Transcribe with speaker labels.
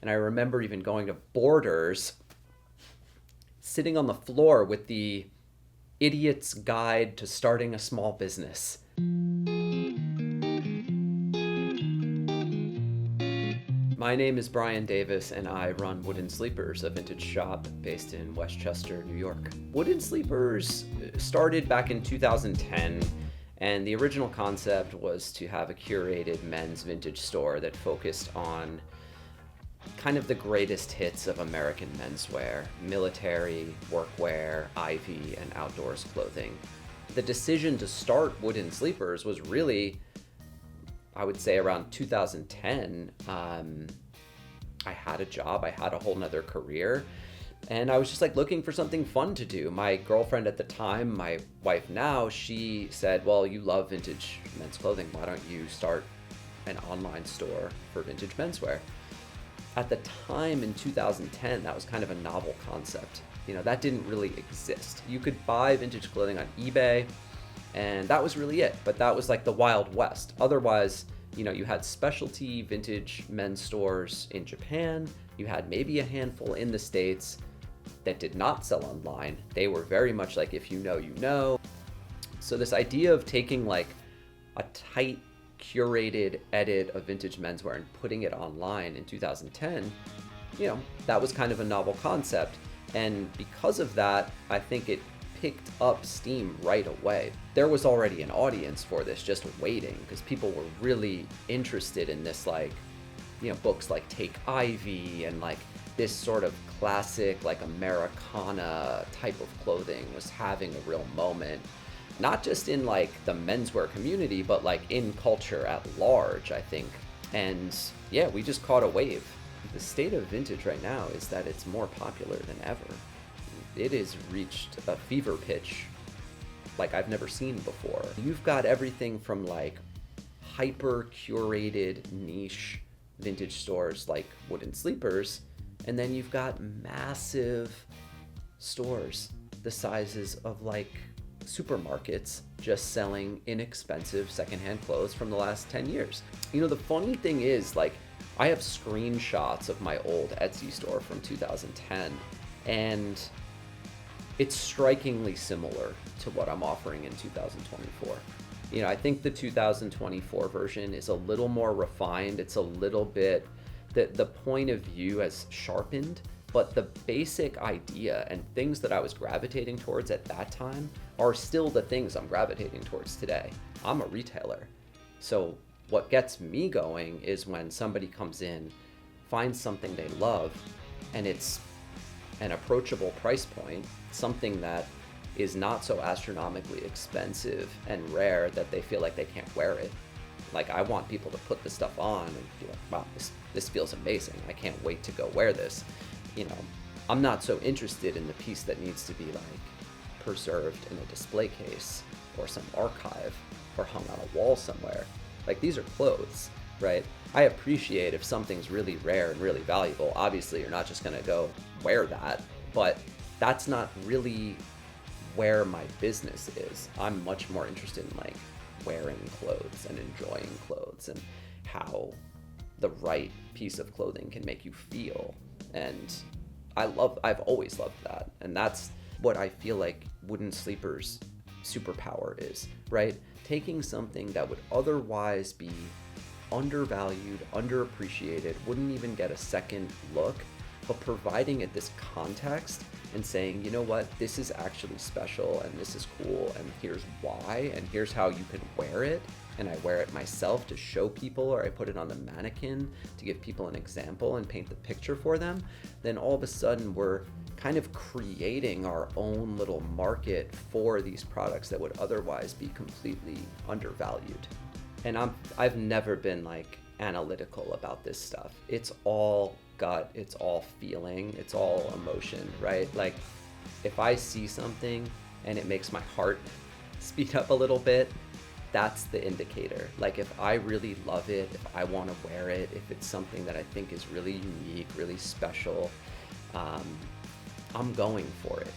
Speaker 1: And I remember even going to Borders, sitting on the floor with the Idiot's Guide to Starting a Small Business. My name is Brian Davis, and I run Wooden Sleepers, a vintage shop based in Westchester, New York. Wooden Sleepers started back in 2010, and the original concept was to have a curated men's vintage store that focused on kind of the greatest hits of American menswear: military, workwear, Ivy, and outdoors clothing. The decision to start Wooden Sleepers was really, I would say, around 2010. I had a job, I had a whole nother career, and I was just like looking for something fun to do. My girlfriend at the time, my wife now, she said, well, you love vintage men's clothing, why don't you start an online store for vintage menswear? At the time in 2010, that was kind of a novel concept. You know, that didn't really exist. You could buy vintage clothing on eBay, and that was really it. But that was like the Wild West. Otherwise, you know, you had specialty vintage men's stores in Japan. You had maybe a handful in the States that did not sell online. They were very much like, if you know, you know. So this idea of taking like a tight, curated edit of vintage menswear and putting it online in 2010, you know, that was kind of a novel concept. And because of that, I think it picked up steam right away. There was already an audience for this just waiting, because people were really interested in this, like, you know, books like Take Ivy and like this sort of classic like Americana type of clothing was having a real moment. Not just in like the menswear community, but like in culture at large, I think. And yeah, we just caught a wave. The state of vintage right now is that it's more popular than ever. It has reached a fever pitch like I've never seen before. You've got everything from like hyper curated niche vintage stores like Wooden Sleepers, and then you've got massive stores the sizes of like supermarkets just selling inexpensive secondhand clothes from the last 10 years. You know, the funny thing is, like, I have screenshots of my old Etsy store from 2010, and it's strikingly similar to what I'm offering in 2024. You know, I think the 2024 version is a little more refined. It's a little bit, the point of view has sharpened, but the basic idea and things that I was gravitating towards at that time are still the things I'm gravitating towards today. I'm a retailer. So what gets me going is when somebody comes in, finds something they love, and it's an approachable price point, something that is not so astronomically expensive and rare that they feel like they can't wear it. Like, I want people to put this stuff on and be like, wow, this feels amazing. I can't wait to go wear this. You know, I'm not so interested in the piece that needs to be like preserved in a display case or some archive or hung on a wall somewhere. Like, these are clothes, right? I appreciate if something's really rare and really valuable. Obviously, you're not just gonna go wear that, but that's not really where my business is. I'm much more interested in like wearing clothes and enjoying clothes and how the right piece of clothing can make you feel. And I've always loved that. And that's what I feel like Wooden Sleepers' superpower is, right? Taking something that would otherwise be undervalued, underappreciated, wouldn't even get a second look, but providing it this context and saying, you know what, this is actually special and this is cool and here's why and here's how you can wear it. And I wear it myself to show people, or I put it on the mannequin to give people an example and paint the picture for them. Then all of a sudden we're kind of creating our own little market for these products that would otherwise be completely undervalued. And I've never been like analytical about this stuff. It's all gut, it's all feeling, it's all emotion, right? Like, if I see something and it makes my heart speed up a little bit, that's the indicator. Like, if I really love it, if I want to wear it, if it's something that I think is really unique, really special, I'm going for it.